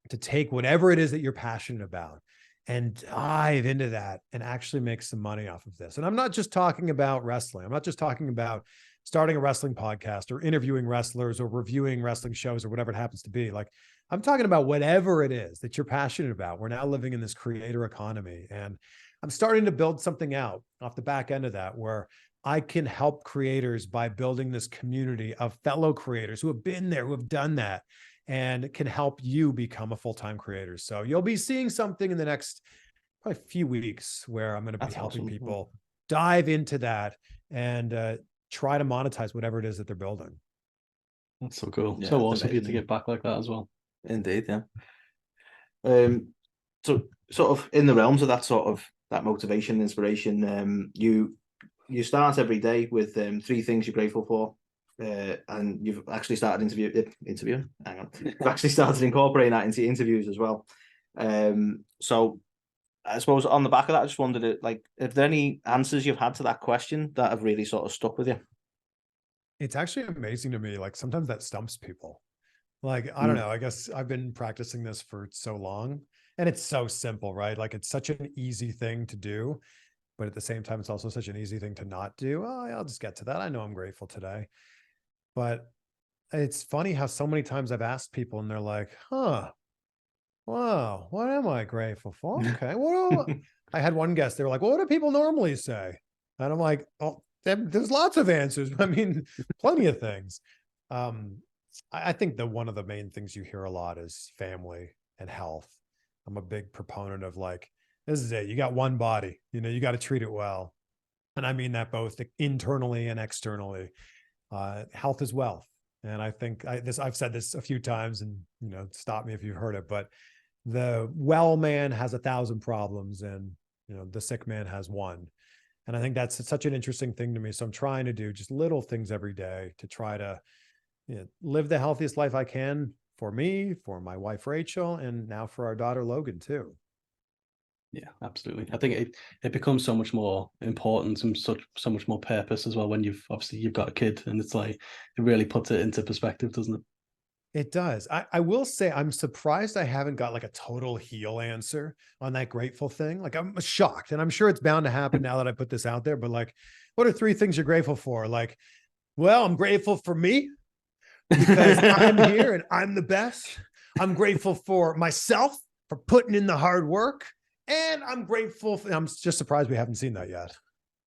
to take whatever it is that you're passionate about and dive into that and actually make some money off of this. And I'm not just talking about wrestling. I'm not just talking about starting a wrestling podcast or interviewing wrestlers or reviewing wrestling shows or whatever it happens to be. Like, I'm talking about whatever it is that you're passionate about. We're now living in this creator economy, and I'm starting to build something out off the back end of that, where I can help creators by building this community of fellow creators who have been there, who have done that, and can help you become a full-time creator. So you'll be seeing something in the next probably few weeks where I'm going to be helping people dive into that and try to monetize whatever it is that they're building. That's so cool. Yeah, So awesome for you to get back like that as well. Indeed, yeah. So sort of in the realms of that sort of that motivation, inspiration, you start every day with 3 things you're grateful for. And you've actually started interviewing. Hang on. You've actually started incorporating that into interviews as well. So I suppose on the back of that, I just wondered, like, are there any answers you've had to that question that have really sort of stuck with you? It's actually amazing to me. Like, sometimes that stumps people. Like, I don't know. I guess I've been practicing this for so long, and it's so simple, right? Like, it's such an easy thing to do, but at the same time, it's also such an easy thing to not do. Oh, I'll just get to that. I know I'm grateful today. But it's funny how so many times I've asked people and they're like, huh, wow, what am I grateful for? Okay. I had one guest, they were like, well, what do people normally say? And I'm like, oh, there's lots of answers. I mean, plenty of things. I think that one of the main things you hear a lot is family and health. I'm a big proponent of like, this is it. You got one body, you got to treat it well. And I mean that both internally and externally. Health is wealth. And I think I've said this a few times, and stop me if you've heard it, but the well man has 1,000 problems, and the sick man has one. And I think that's such an interesting thing to me. So I'm trying to do just little things every day to try to live the healthiest life I can for me, for my wife Rachel, and now for our daughter Logan too. Yeah, absolutely. I think it becomes so much more important and so much more purpose as well when you've got a kid, and it's like it really puts it into perspective, doesn't it? It does. I will say I'm surprised I haven't got like a total heel answer on that grateful thing. Like, I'm shocked, and I'm sure it's bound to happen now that I put this out there, but like, what are 3 things you're grateful for? Like, well, I'm grateful for me because I'm here and I'm the best. I'm grateful for myself for putting in the hard work. And I'm grateful. I'm just surprised we haven't seen that yet.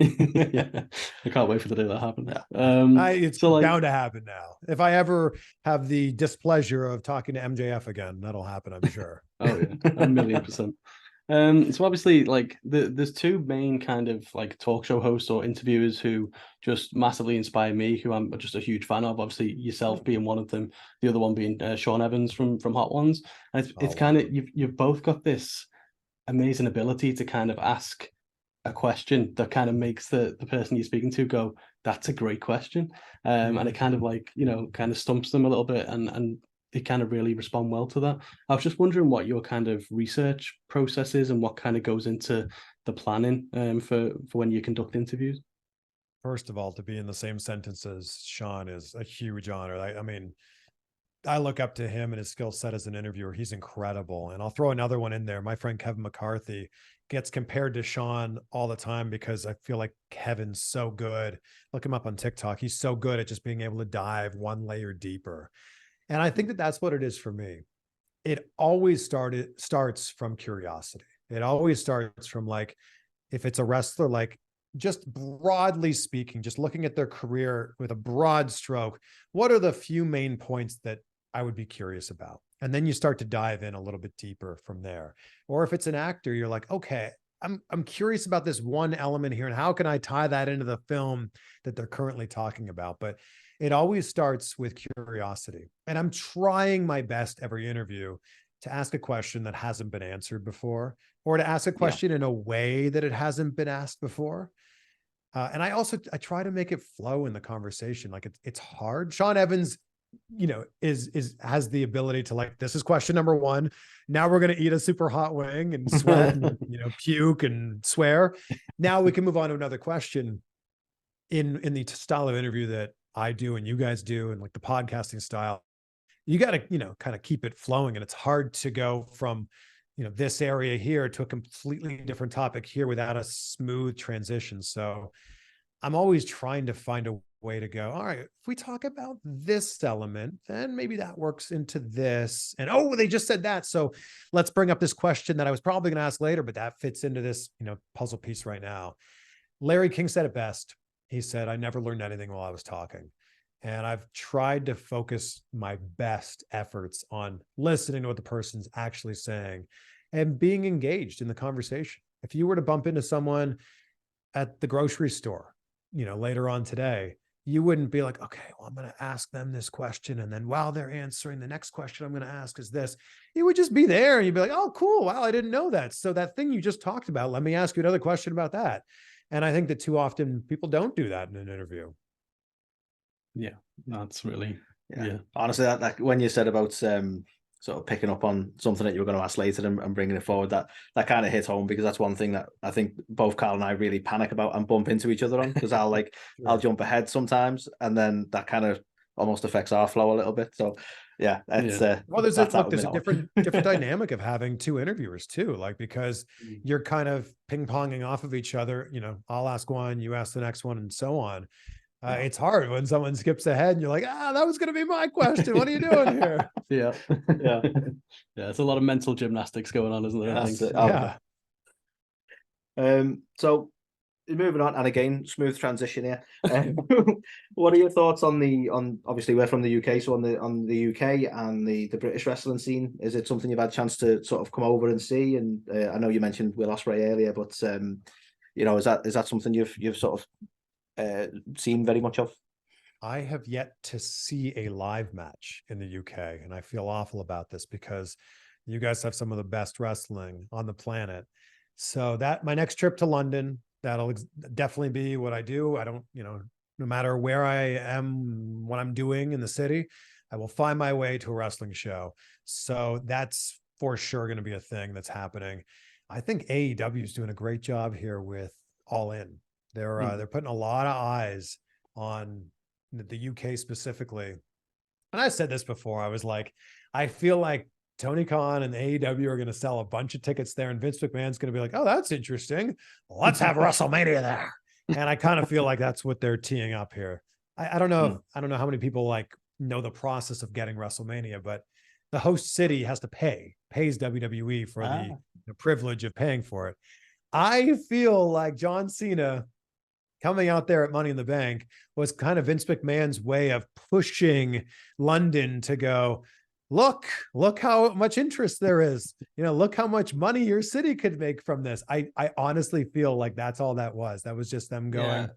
Yeah, I can't wait for the day that happens. It's bound to happen now. If I ever have the displeasure of talking to MJF again, that'll happen, I'm sure. Oh yeah, 1,000,000%. So obviously, like there's 2 main kind of like talk show hosts or interviewers who just massively inspire me, who I'm just a huge fan of. Obviously, yourself being one of them, the other one being Sean Evans from Hot Ones. And it's kind of you've both got this amazing ability to kind of ask a question that kind of makes the person you're speaking to go, that's a great question. And it kind of like, kind of stumps them a little bit, and they kind of really respond well to that. I was just wondering what your kind of research process is and what kind of goes into the planning for when you conduct interviews. First of all, to be in the same sentence as Sean is a huge honor. I mean, I look up to him and his skill set as an interviewer. He's incredible. And I'll throw another one in there. My friend Kevin McCarthy gets compared to Sean all the time because I feel like Kevin's so good. Look him up on TikTok. He's so good at just being able to dive one layer deeper. And I think that that's what it is for me. It always starts from curiosity. It always starts from like, if it's a wrestler, like, just broadly speaking, just looking at their career with a broad stroke, what are the few main points that I would be curious about? And then you start to dive in a little bit deeper from there. Or if it's an actor, you're like, okay, I'm curious about this one element here, and how can I tie that into the film that they're currently talking about? But it always starts with curiosity. And I'm trying my best every interview to ask a question that hasn't been answered before, or to ask a question in a way that it hasn't been asked before. And I try to make it flow in the conversation. Like it's hard. Sean Evans, has the ability to, like, this is question number one. Now we're going to eat a super hot wing and sweat and, puke and swear. Now we can move on to another question in the style of interview that I do and you guys do, and like the podcasting style. You got to, kind of keep it flowing. And it's hard to go from, this area here to a completely different topic here without a smooth transition. So I'm always trying to find a way to go, all right, if we talk about this element, then maybe that works into this. And, oh, they just said that. So let's bring up this question that I was probably going to ask later, but that fits into this, puzzle piece right now. Larry King said it best. He said, I never learned anything while I was talking. And I've tried to focus my best efforts on listening to what the person's actually saying and being engaged in the conversation. If you were to bump into someone at the grocery store, later on today, you wouldn't be like, okay, well, I'm going to ask them this question. And then while they're answering, the next question I'm going to ask is this. You would just be there and you'd be like, oh, cool. Wow, I didn't know that. So that thing you just talked about, let me ask you another question about that. And I think that too often people don't do that in an interview. Yeah, that's really, honestly, that when you said about sort of picking up on something that you were going to ask later and bringing it forward, that kind of hit home, because that's one thing that I think both Carl and I really panic about and bump into each other on, because I'll sure. I'll jump ahead sometimes, and then that kind of almost affects our flow a little bit. So yeah, it's well, there's a different dynamic of having two interviewers too, like, because you're kind of ping-ponging off of each other. I'll ask one, you ask the next one, and so on. It's hard when someone skips ahead and you're like, that was going to be my question. What are you doing here? Yeah. It's a lot of mental gymnastics going on, isn't there? I think. So moving on, and again, smooth transition here. What are your thoughts on obviously we're from the UK, so on the UK and the British wrestling scene? Is it something you've had a chance to sort of come over and see? And I know you mentioned Will Ospreay earlier, but is that something you've sort of seen very much of? I have yet to see a live match in the UK, and I feel awful about this because you guys have some of the best wrestling on the planet. So that my next trip to London, that'll definitely be what I do. I don't, no matter where I am, what I'm doing in the city, I will find my way to a wrestling show. So that's for sure going to be a thing that's happening. I think AEW is doing a great job here with All In. They're putting a lot of eyes on the UK specifically. And I said this before. I was like, I feel like Tony Khan and AEW are going to sell a bunch of tickets there, and Vince McMahon's going to be like, oh, that's interesting. Let's have WrestleMania there. And I kind of feel like that's what they're teeing up here. I don't know. I don't know how many people know the process of getting WrestleMania, but the host city has to pays WWE for the privilege of paying for it. I feel like John Cena coming out there at Money in the Bank was kind of Vince McMahon's way of pushing London to go, look how much interest there is. Look how much money your city could make from this. I honestly feel like that's all that was. That was just them going,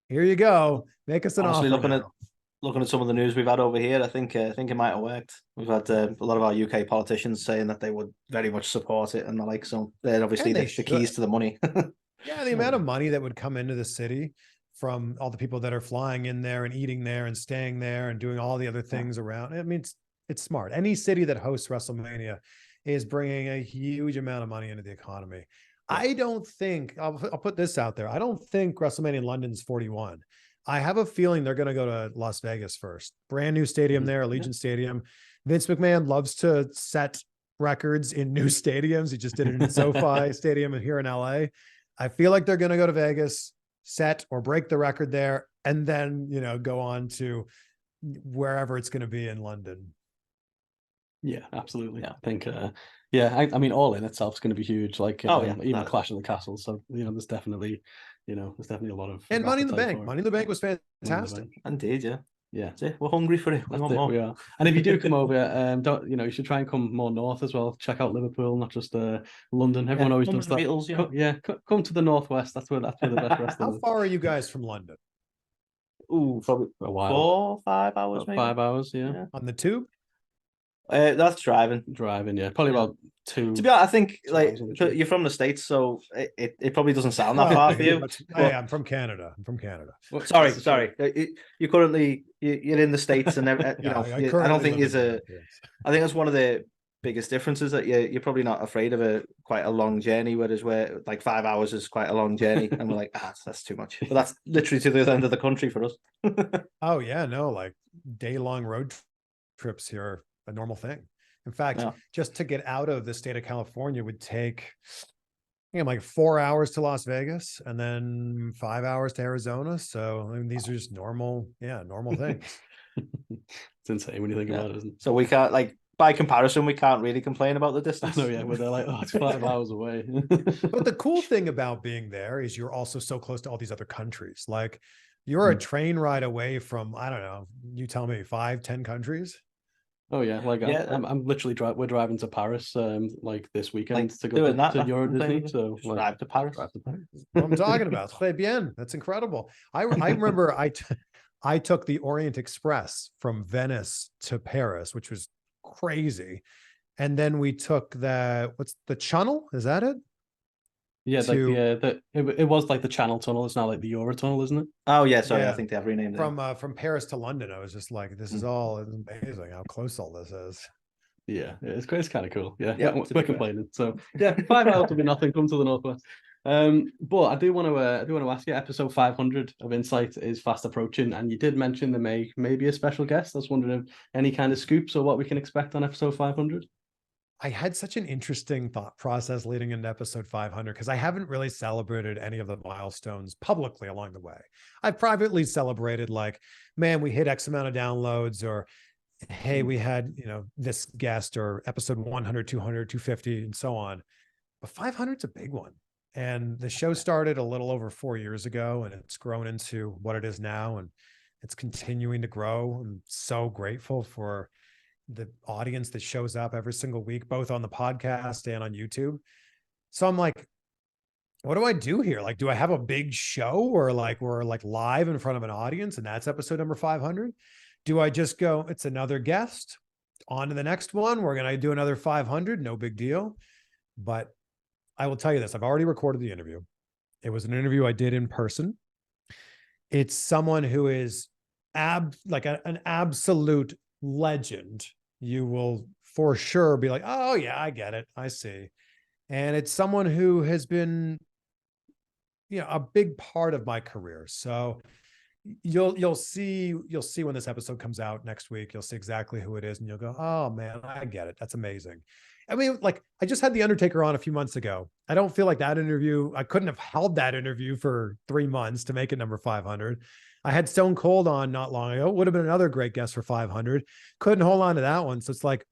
here you go, make us an offer. Looking at some of the news we've had over here, I think it might have worked. We've had a lot of our UK politicians saying that they would very much support it and the like. So they're obviously the keys to the money. Yeah, the amount of money that would come into the city from all the people that are flying in there and eating there and staying there and doing all the other things around. I mean, it's smart. Any city that hosts WrestleMania is bringing a huge amount of money into the economy. I don't think, I'll put this out there, I don't think WrestleMania in London's 41. I have a feeling they're going to go to Las Vegas first. Brand new stadium there, Allegiant Stadium. Vince McMahon loves to set records in new stadiums. He just did it in SoFi Stadium here in LA. I feel like they're going to go to Vegas, set or break the record there, and then, go on to wherever it's going to be in London. Yeah, absolutely. I think Yeah, I mean, All In itself is going to be huge. Like, Oh, yeah, even that- Clash of the Castles. So there's definitely, a lot of And Money in the appetite Bank. for it. Money in the Bank was Money in the fantastic. Bank. Indeed, yeah. Yeah, That's it. We're hungry for it. We that's want it. more. We are. And if you do come over, don't you should try and come more north as well. Check out Liverpool, not just London. Everyone always does London that. Beatles, yeah. Come to the northwest. That's where the best wrestling How is. far are you guys from London? Ooh, probably A while. 4-5 hours, About maybe. 5 hours, yeah. Yeah. On the tube? That's driving. Driving, yeah. Probably Yeah. about 2. To be honest, I think 2 like hours on the tube. you're from the States, so it probably doesn't sound that Well, far for yeah, you. but- but- hey, I'm from Canada. I'm from Canada. Sorry. You're currently you're in the States, and Yeah, I don't currently think live is in a. Europe, yes. I think that's one of the biggest differences, that you're probably not afraid of quite a long journey, whereas we're like 5 hours is quite a long journey, and we're like, that's too much. But that's literally to the other end of the country for us. Oh yeah, no, like day-long road trips here are a normal thing. In fact, Yeah. just to get out of the state of California would take, like 4 hours to Las Vegas and then 5 hours to Arizona. So I mean, these are just normal things. It's insane when you think Yeah. about it, isn't it? So we can't, like, by comparison, we can't really complain about the I distance. know, yeah, where they're like, oh, it's 5 hours away. But the cool thing about being there is you're also so close to all these other countries. Like you're a train ride away from, I don't know, you tell me, 5-10 countries. Oh yeah, like Yeah. I'm literally we're driving to Paris like this weekend Like, to go doing that, to that's Euro what I'm Disney. saying. So Drive to Paris. drive to Paris. What I'm talking about. Très bien. That's incredible. I remember I took the Orient Express from Venice to Paris, which was crazy. And then we took what's the Channel? Is that it? Yeah, like it was like the Channel Tunnel. It's now like the Euro Tunnel, isn't it? Oh yeah, sorry, Yeah. I think they have renamed it. From Paris to London. I was just like, this is amazing how close all this is. Yeah, it's kind of cool. Yeah, Yeah, we're complaining. So yeah, 5 hours will be nothing. Come to the northwest. But I do want to ask you. Episode 500 of Insight is fast approaching, and you did mention there may be a special guest. I was wondering if any kind of scoops or what we can expect on episode 500. I had such an interesting thought process leading into episode 500 because I haven't really celebrated any of the milestones publicly along the way. I've privately celebrated, like, man, we hit X amount of downloads, or hey, we had, this guest, or episode 100, 200, 250, and so on. But 500 is a big one. And the show started a little over 4 years ago, and it's grown into what it is now. And it's continuing to grow. I'm so grateful for the audience that shows up every single week, both on the podcast and on YouTube. So I'm like, what do I do here? Like, do I have a big show, or like we're like live in front of an audience and that's episode number 500? Do I just go, it's another guest, on to the next one? We're going to do another 500. No big deal. But I will tell you this. I've already recorded the interview. It was an interview I did in person. It's someone who is an absolute legend. You will for sure be like, oh yeah, I get it. I see. And it's someone who has been, a big part of my career. So you'll see when this episode comes out next week, you'll see exactly who it is. And you'll go, oh man, I get it. That's amazing. I mean, like, I just had The Undertaker on a few months ago. I don't feel like that interview, I couldn't have held that interview for 3 months to make it number 500. I had Stone Cold on not long ago. Would have been another great guest for 500. Couldn't hold on to that one. So it's like,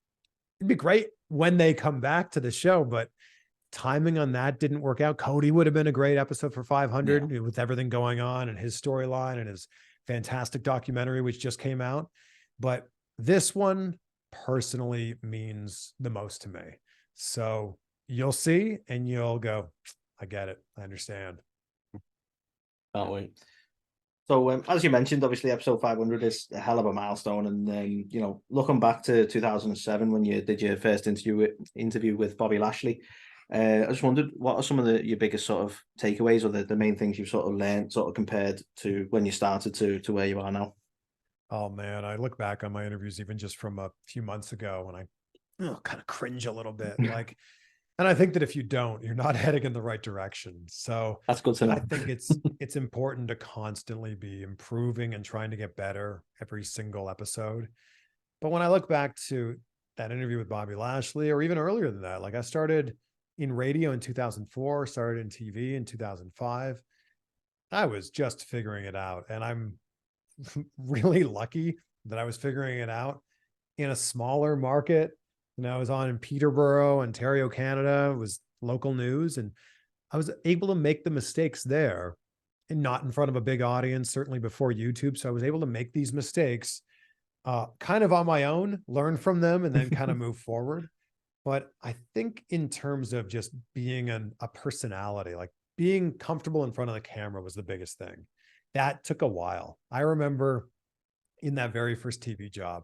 it'd be great when they come back to the show, but timing on that didn't work out. Cody would have been a great episode for 500 with everything going on and his storyline and his fantastic documentary, which just came out. But this one personally means the most to me. So you'll see and you'll go, I get it. I understand. Can't wait. So as you mentioned, obviously episode 500 is a hell of a milestone. And then, looking back to 2007 when you did your first interview with Bobby Lashley, I just wondered, what are some of your biggest sort of takeaways, or the main things you've sort of learned, sort of compared to when you started to where you are now? Oh man, I look back on my interviews even just from a few months ago, and I kind of cringe a little bit. Like, and I think that if you don't, you're not heading in the right direction. So That's good to know. I think it's important to constantly be improving and trying to get better every single episode. But when I look back to that interview with Bobby Lashley, or even earlier than that, like I started in radio in 2004, started in TV in 2005. I was just figuring it out. And I'm really lucky that I was figuring it out in a smaller market And I was on in Peterborough, Ontario, Canada. It was local news. And I was able to make the mistakes there and not in front of a big audience, certainly before YouTube. So I was able to make these mistakes kind of on my own, learn from them, and then kind of move forward. But I think in terms of just being a personality, like being comfortable in front of the camera was the biggest thing. That took a while. I remember in that very first TV job,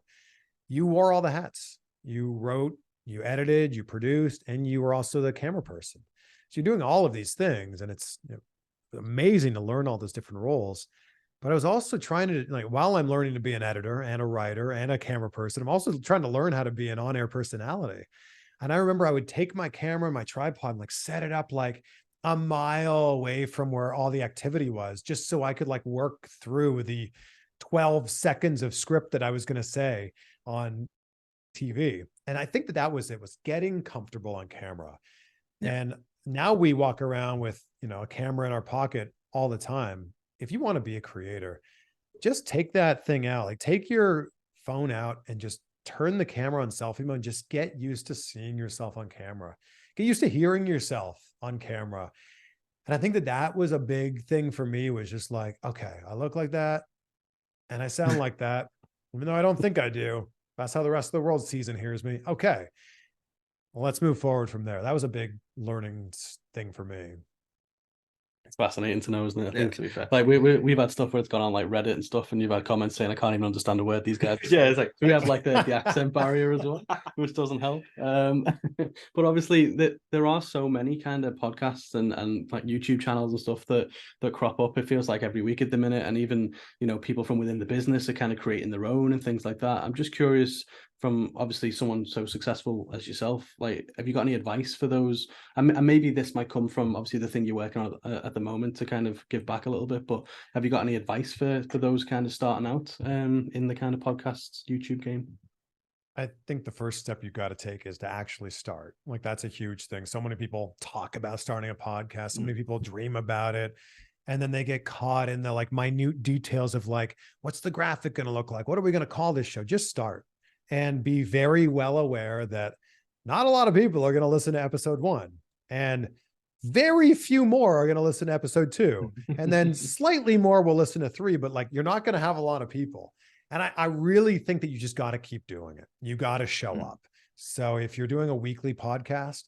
you wore all the hats. You wrote, you edited, you produced, and you were also the camera person. So you're doing all of these things, and it's amazing to learn all those different roles. But I was also trying to, like, while I'm learning to be an editor and a writer and a camera person, I'm also trying to learn how to be an on-air personality. And I remember I would take my camera, my tripod, and like set it up like a mile away from where all the activity was, just so I could like work through the 12 seconds of script that I was going to say on TV. And I think that was getting comfortable on camera. Yeah. And now we walk around with, a camera in our pocket all the time. If you want to be a creator, just take that thing out, like take your phone out and just turn the camera on selfie mode and just get used to seeing yourself on camera. Get used to hearing yourself on camera. And I think that was a big thing for me, was just like, okay, I look like that and I sound like that, even though I don't think I do. That's how the rest of the world sees and hears me. Okay, well, let's move forward from there. That was a big learning thing for me. It's fascinating to know, isn't it? I think, to be fair, like we've had stuff where it's gone on like Reddit and stuff, and you've had comments saying I can't even understand a word these guys. Yeah, it's like, so we have like the accent barrier as well, which doesn't help. But obviously there are so many kind of podcasts and like YouTube channels and stuff that crop up. It feels like every week at the minute, and even people from within the business are kind of creating their own and things like that. I'm just curious, from obviously someone so successful as yourself, like, have you got any advice for those? And maybe this might come from obviously the thing you're working on at the moment to kind of give back a little bit, but have you got any advice for those kind of starting out in the kind of podcasts YouTube game? I think the first step you've got to take is to actually start. Like, that's a huge thing. So many people talk about starting a podcast. So many people dream about it. And then they get caught in the like minute details of like, what's the graphic going to look like? What are we going to call this show? Just start. And be very well aware that not a lot of people are going to listen to episode 1, and very few more are going to listen to episode 2. And then slightly more will listen to 3, but like, you're not going to have a lot of people. And I really think that you just got to keep doing it. You got to show up. So if you're doing a weekly podcast,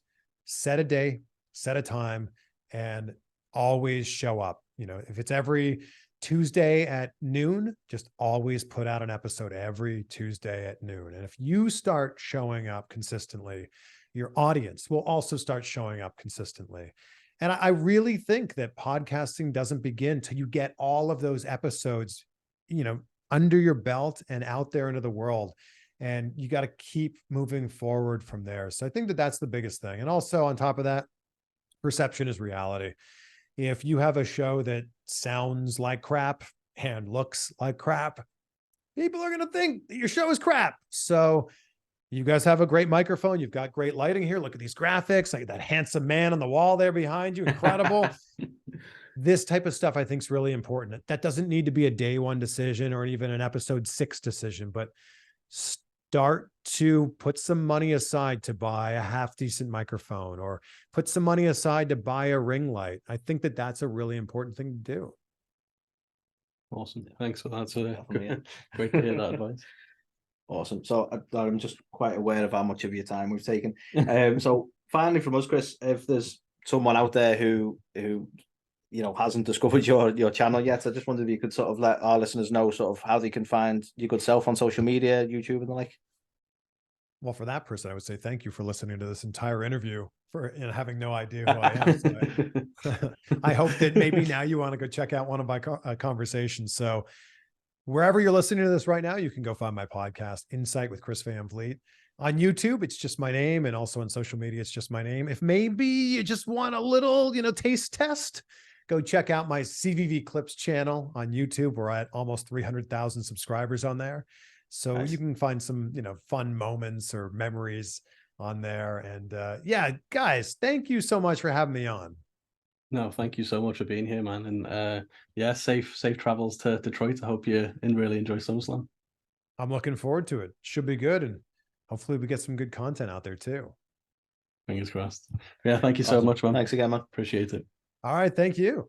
set a day, set a time, and always show up. If it's every Tuesday at noon, just always put out an episode every Tuesday at noon. And if you start showing up consistently, your audience will also start showing up consistently. And I really think that podcasting doesn't begin till you get all of those episodes, under your belt and out there into the world. And you got to keep moving forward from there. So I think that that's the biggest thing. And also on top of that, perception is reality. If you have a show that sounds like crap and looks like crap, people are going to think that your show is crap. So you guys have a great microphone. You've got great lighting here. Look at these graphics, like that handsome man on the wall there behind you. Incredible. This type of stuff I think is really important. That doesn't need to be a day 1 decision or even an episode 6 decision, but start to put some money aside to buy a half decent microphone, or put some money aside to buy a ring light. I think that that's a really important thing to do. Awesome. Thanks for that. So great to hear that advice. Awesome. So I'm just quite aware of how much of your time we've taken. So finally from us, Chris, if there's someone out there who hasn't discovered your channel yet, I just wondered if you could sort of let our listeners know sort of how they can find your good self on social media, YouTube and the like. Well, for that person, I would say thank you for listening to this entire interview for having no idea who I am. So I hope that maybe now you want to go check out one of my conversations. So wherever you're listening to this right now, you can go find my podcast, Insight with Chris Van Vliet. On YouTube, it's just my name. And also on social media, it's just my name. If maybe you just want a little, taste test, go check out my CVV Clips channel on YouTube. We're at almost 300,000 subscribers on there. So nice. You can find some, fun moments or memories on there. And yeah, guys, thank you so much for having me on. No, thank you so much for being here, man. And yeah, safe travels to Detroit. I hope you really enjoy SummerSlam. I'm looking forward to it. Should be good. And hopefully we get some good content out there too. Fingers crossed. Yeah, thank you so Awesome. much, man. Thanks again, man. Appreciate it. All right, thank you.